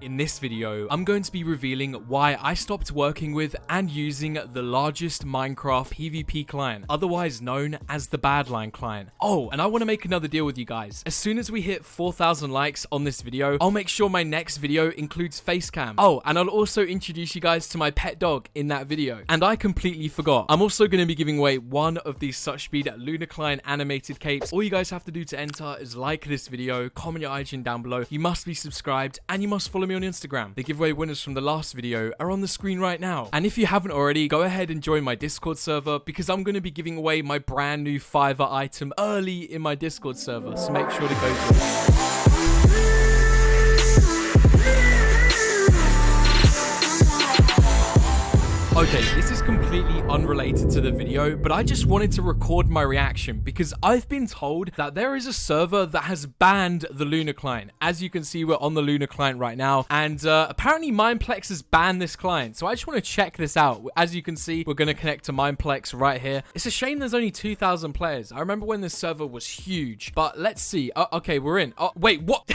In this video, I'm going to be revealing why I stopped working with and using the largest Minecraft PvP client, otherwise known as the Badlion Client. Oh, and I want to make another deal with you guys. As soon as we hit 4,000 likes on this video, I'll make sure my next video includes facecam. Oh, and I'll also introduce you guys to my pet dog in that video. And I completely forgot. I'm also going to be giving away one of these SuchSpeed Lunar Client animated capes. All you guys have to do to enter is like this video, comment your IGN down below. You must be subscribed and you must follow me on Instagram. The giveaway winners from the last video are on the screen right now. And if you haven't already, go ahead and join my Discord server because I'm going to be giving away my brand new Fiverr item early in my Discord server. So make sure to go join. Okay, this is completely unrelated to the video, but I just wanted to record my reaction because I've been told that there is a server that has banned the Lunar Client. As you can see, we're on the Lunar Client right now, and apparently Mineplex has banned this client, so I just want to check this out. As you can see, we're going to connect to Mineplex right here. It's a shame there's only 2,000 players. I remember when this server was huge, but let's see. Okay, we're in. Oh, wait, what?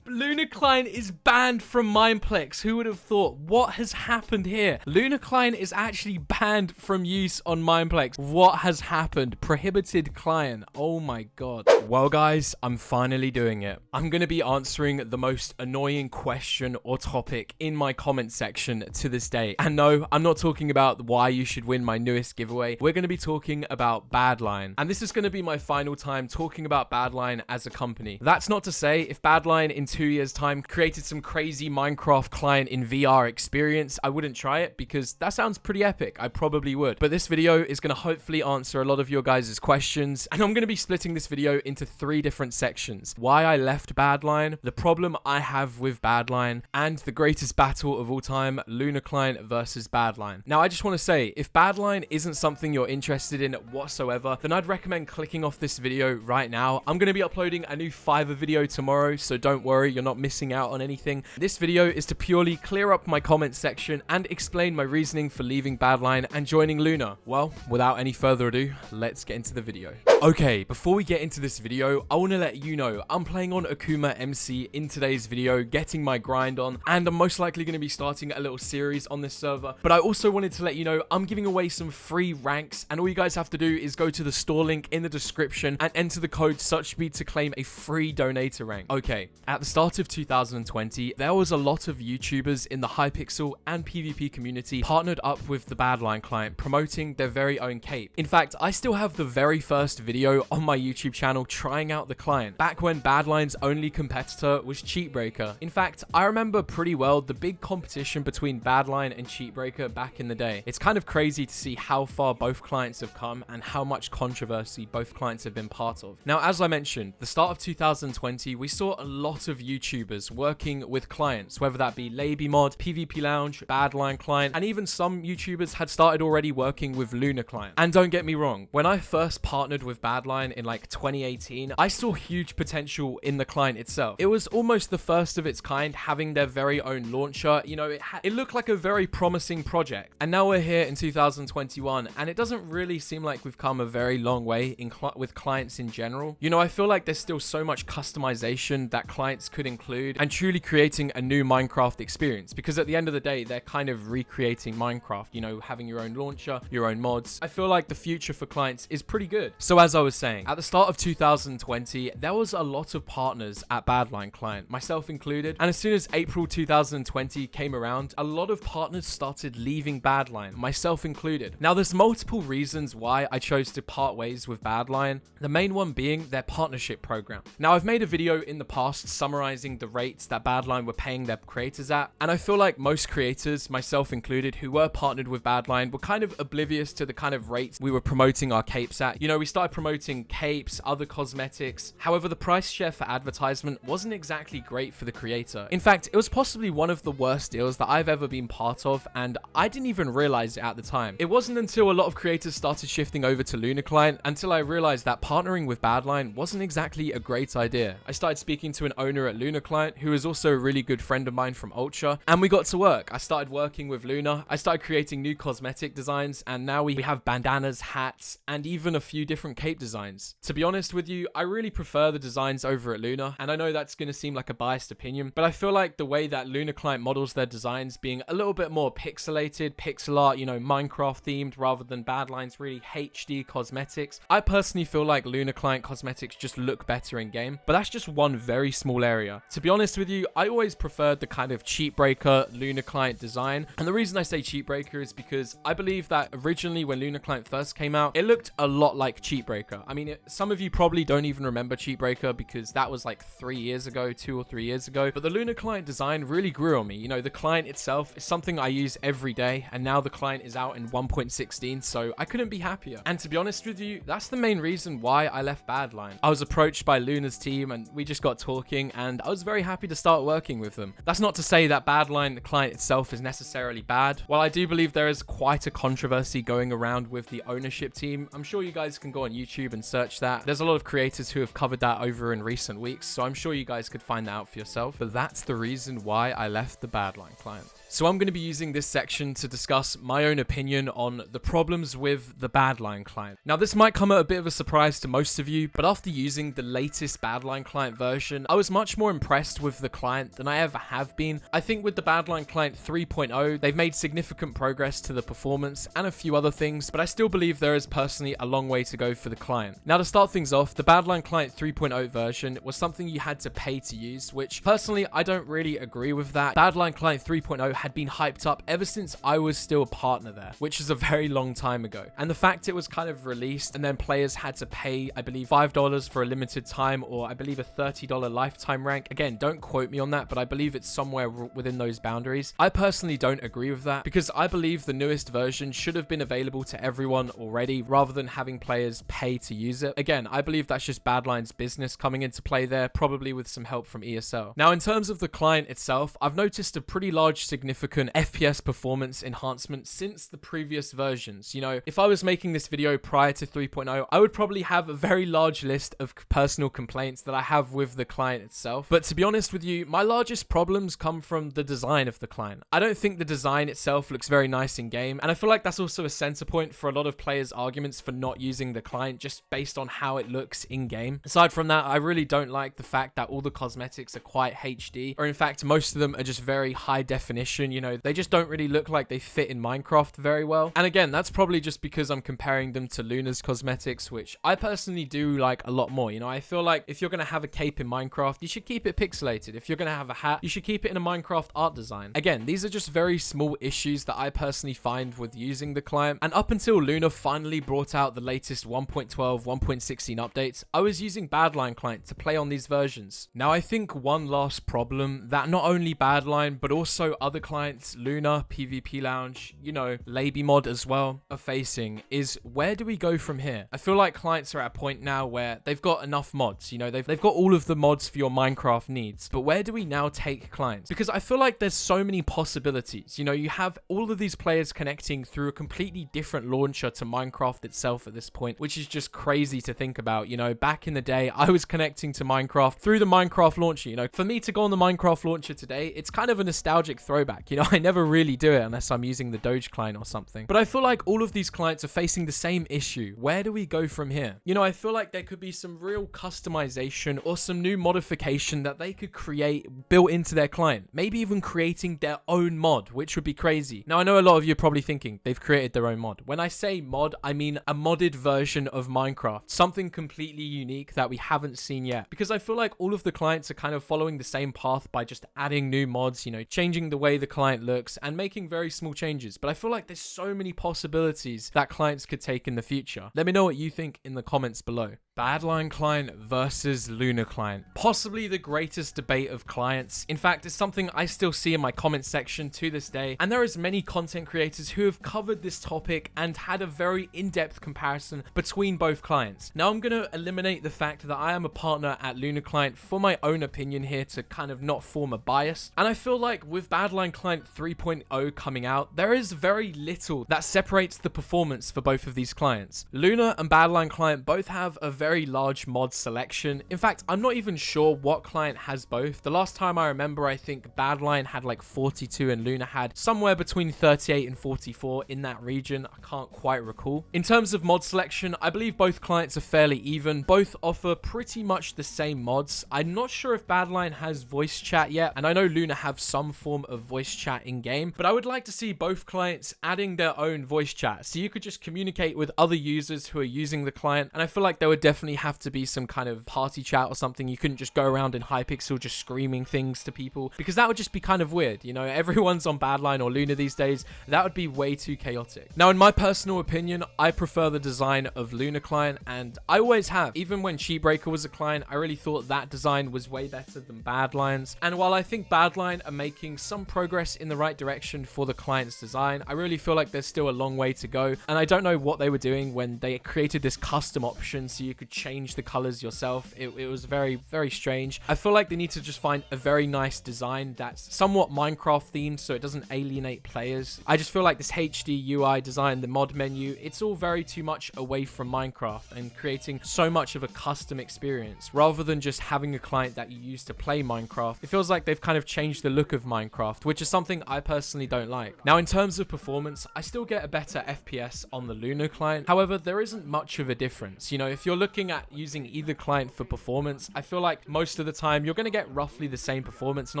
Lunar Client is banned from Mineplex. Who would have thought? What has happened here? Lunar Client is actually banned from use on Mineplex. What has happened? Prohibited client. Oh my god. Well, guys, I'm finally doing it. I'm going to be answering the most annoying question or topic in my comment section to this day. And no, I'm not talking about why you should win my newest giveaway. We're going to be talking about Badlion. And this is going to be my final time talking about Badlion as a company. That's not to say if Badlion in 2 years time created some crazy Minecraft client in VR experience, I wouldn't try it because that sounds pretty epic. I probably would. But this video is going to hopefully answer a lot of your guys' questions, and I'm going to be splitting this video into 3 different sections: why I left Badlion, the problem I have with Badlion, and the greatest battle of all time, Lunar Client versus Badlion. Now, I just want to say, if Badlion isn't something you're interested in whatsoever, then I'd recommend clicking off this video right now. I'm going to be uploading a new Fiverr video tomorrow, so don't worry, you're not missing out on anything. This video is to purely clear up my comment section and explain my reasoning for leaving Badlion and joining Lunar. Well, without any further ado, let's get into the video. Okay, before we get into this video, I want to let you know I'm playing on Akuma MC in today's video, getting my grind on, and I'm most likely going to be starting a little series on this server. But I also wanted to let you know I'm giving away some free ranks, and all you guys have to do is go to the store link in the description and enter the code SuchSpeed to claim a free donator rank. Okay, at the start of 2020, there was a lot of YouTubers in the Hypixel and PvP community partnered up with the Badlion Client, promoting their very own cape. In fact, I still have the very first video on my YouTube channel trying out the client, back when Badlion's only competitor was Cheatbreaker. In fact, I remember pretty well the big competition between Badlion and Cheatbreaker back in the day. It's kind of crazy to see how far both clients have come and how much controversy both clients have been part of. Now, as I mentioned, the start of 2020, we saw a lot of YouTubers working with clients, whether that be LabyMod, PvP Lounge, Badlion Client, and even some YouTubers had started already working with Lunar Client. And don't get me wrong, when I first partnered with Badlion in like 2018, I saw huge potential in the client itself. It was almost the first of its kind, having their very own launcher. You know, it looked like a very promising project. And now we're here in 2021, and it doesn't really seem like we've come a very long way with clients in general. You know, I feel like there's still so much customization that clients could include and truly creating a new Minecraft experience, because at the end of the day, they're kind of recreating Minecraft, you know, having your own launcher, your own mods. I feel like the future for clients is pretty good. So as I was saying, at the start of 2020, there was a lot of partners at Badlion Client, myself included, and as soon as April 2020 came around, a lot of partners started leaving Badlion, myself included. Now, there's multiple reasons why I chose to part ways with Badlion, the main one being their partnership program. Now, I've made a video in the past summarizing the rates that Badlion were paying their creators at, and I feel like most creators, myself included, who were partnered with Badlion were kind of oblivious to the kind of rates we were promoting our capes at. You know, we started promoting capes, other cosmetics. However, the price share for advertisement wasn't exactly great for the creator. In fact, it was possibly one of the worst deals that I've ever been part of, and I didn't even realize it at the time. It wasn't until a lot of creators started shifting over to Lunar Client until I realized that partnering with Badlion wasn't exactly a great idea. I started speaking to an owner at Lunar Client who is also a really good friend of mine from Ultra, and we got to work. I started working with Lunar. I started creating new cosmetic designs, and now we have bandanas, hats, and even a few different cape Cape designs. To be honest with you, I really prefer the designs over at Lunar, and I know that's going to seem like a biased opinion, but I feel like the way that Lunar Client models their designs being a little bit more pixelated, pixel art, you know, Minecraft themed rather than Badlion's really HD cosmetics. I personally feel like Lunar Client cosmetics just look better in game, but that's just one very small area. To be honest with you, I always preferred the kind of cheat breaker Lunar Client design, and the reason I say cheat breaker is because I believe that originally when Lunar Client first came out, it looked a lot like cheat breaker. I mean, some of you probably don't even remember cheat breaker because that was like 2 or 3 years ago, but the Lunar Client design really grew on me. You know, the client itself is something I use every day, and now the client is out in 1.16, so I couldn't be happier. And to be honest with you, that's the main reason why I left Badlion. I was approached by Lunar's team and we just got talking, and I was very happy to start working with them. That's not to say that Badlion, the client itself, is necessarily bad. While I do believe there is quite a controversy going around with the ownership team, I'm sure you guys can go on YouTube and search that. There's a lot of creators who have covered that over in recent weeks, so I'm sure you guys could find that out for yourself. But that's the reason why I left the Badlion client. So I'm going to be using this section to discuss my own opinion on the problems with the Badlion client. Now, this might come at a bit of a surprise to most of you, but after using the latest Badlion client version, I was much more impressed with the client than I ever have been. I think with the Badlion Client 3.0, they've made significant progress to the performance and a few other things, but I still believe there is personally a long way to go for the client. Now, to start things off, the Badlion Client 3.0 version was something you had to pay to use, which personally, I don't really agree with that. Badlion Client 3.0 had been hyped up ever since I was still a partner there, which is a very long time ago. And the fact it was kind of released and then players had to pay, I believe, $5 for a limited time, or I believe a $30 lifetime rank. Again, don't quote me on that, but I believe it's somewhere within those boundaries. I personally don't agree with that because I believe the newest version should have been available to everyone already rather than having players pay to use it. Again, I believe that's just Badlion's business coming into play there, probably with some help from ESL. Now, in terms of the client itself, I've noticed a pretty large significant FPS performance enhancement since the previous versions. You know, if I was making this video prior to 3.0, I would probably have a very large list of personal complaints that I have with the client itself. But to be honest with you, my largest problems come from the design of the client. I don't think the design itself looks very nice in game, and I feel like that's also a center point for a lot of players' arguments for not using the client just based on how it looks in game. Aside from that, I really don't like the fact that all the cosmetics are quite HD, or in fact most of them are just very high definition. You know, they just don't really look like they fit in Minecraft very well. And again, that's probably just because I'm comparing them to Lunar's cosmetics, which I personally do like a lot more. You know, I feel like if you're going to have a cape in Minecraft, you should keep it pixelated. If you're going to have a hat, you should keep it in a Minecraft art design. Again, these are just very small issues that I personally find with using the client. And up until Lunar finally brought out the latest 1.12, 1.16 updates, I was using Badlion Client to play on these versions. Now, I think one last problem that not only Badlion, but also other clients, Lunar, PvP Lounge, you know, LabyMod as well, are facing is where do we go from here? I feel like clients are at a point now where they've got enough mods, you know, they've got all of the mods for your Minecraft needs, but where do we now take clients? Because I feel like there's so many possibilities. You know, you have all of these players connecting through a completely different launcher to Minecraft itself at this point, which is just crazy to think about. You know, back in the day, I was connecting to Minecraft through the Minecraft launcher. You know, for me to go on the Minecraft launcher today, it's kind of a nostalgic throwback. You know, I never really do it unless I'm using the Doge client or something. But I feel like all of these clients are facing the same issue. Where do we go from here? You know, I feel like there could be some real customization or some new modification that they could create built into their client. Maybe even creating their own mod, which would be crazy. Now, I know a lot of you are probably thinking they've created their own mod. When I say mod, I mean a modded version of Minecraft. Something completely unique that we haven't seen yet. Because I feel like all of the clients are kind of following the same path by just adding new mods, you know, changing the way the client looks and making very small changes. But I feel like there's so many possibilities that clients could take in the future. Let me know what you think in the comments below. Badlion Client versus Lunar Client. Possibly the greatest debate of clients. In fact, it's something I still see in my comment section to this day, and there is many content creators who have covered this topic and had a very in-depth comparison between both clients. Now, I'm going to eliminate the fact that I am a partner at Lunar Client for my own opinion here to kind of not form a bias, and I feel like with Badlion Client 3.0 coming out, there is very little that separates the performance for both of these clients. Lunar and Badlion Client both have a very very large mod selection. In fact, I'm not even sure what client has both. The last time I remember, I think Badlion had like 42 and Lunar had somewhere between 38 and 44 in that region. I can't quite recall. In terms of mod selection, I believe both clients are fairly even. Both offer pretty much the same mods. I'm not sure if Badlion has voice chat yet, and I know Lunar have some form of voice chat in game, but I would like to see both clients adding their own voice chat so you could just communicate with other users who are using the client. And I feel like there would definitely have to be some kind of party chat or something. You couldn't just go around in Hypixel just screaming things to people, because that would just be kind of weird. You know, everyone's on Badlion or Lunar these days. That would be way too chaotic. Now, in my personal opinion, I prefer the design of Lunar Client, and I always have. Even when Cheatbreaker was a client, I really thought that design was way better than Badlion's. And while I think Badlion are making some progress in the right direction for the client's design, I really feel like there's still a long way to go. And I don't know what they were doing when they created this custom option so you could change the colors yourself. It was very, very strange. I feel like they need to just find a very nice design that's somewhat Minecraft themed so it doesn't alienate players. I just feel like this HD UI design, the mod menu, it's all very too much away from Minecraft and creating so much of a custom experience rather than just having a client that you use to play Minecraft. It feels like they've kind of changed the look of Minecraft, which is something I personally don't like. Now, in terms of performance, I still get a better FPS on the Lunar client. However, there isn't much of a difference. You know, if you're looking at using either client for performance, I feel like most of the time you're going to get roughly the same performance, and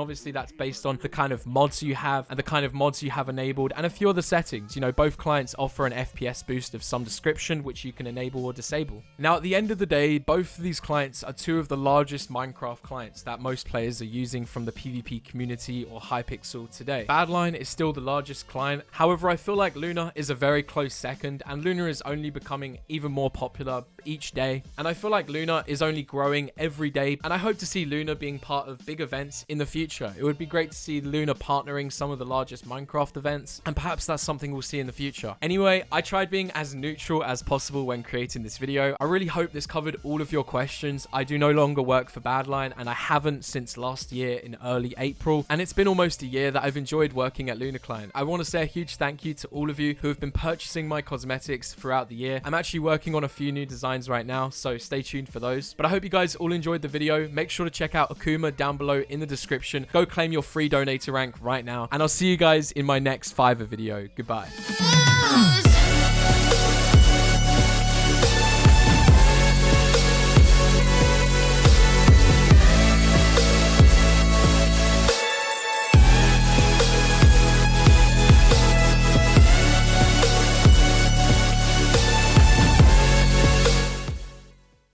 obviously that's based on the kind of mods you have and the kind of mods you have enabled and a few other settings. You know, both clients offer an FPS boost of some description which you can enable or disable. Now, at the end of the day, both of these clients are two of the largest Minecraft clients that most players are using from the PvP community or Hypixel today. Badlion is still the largest client. However, I feel like Lunar is a very close second, and Lunar is only becoming even more popular each day. And I feel like Lunar is only growing every day, and I hope to see Lunar being part of big events in the future. It would be great to see Lunar partnering some of the largest Minecraft events, and perhaps that's something we'll see in the future. Anyway, I tried being as neutral as possible when creating this video. I really hope this covered all of your questions. I do no longer work for Badlion, and I haven't since last year in early April, and it's been almost a year that I've enjoyed working at Lunar Client. I want to say a huge thank you to all of you who have been purchasing my cosmetics throughout the year. I'm actually working on a few new designs right now, so stay tuned for those. But I hope you guys all enjoyed the video. Make sure to check out Akuma down below in the description. Go claim your free donator rank right now, and I'll see you guys in my next Fiverr video. Goodbye.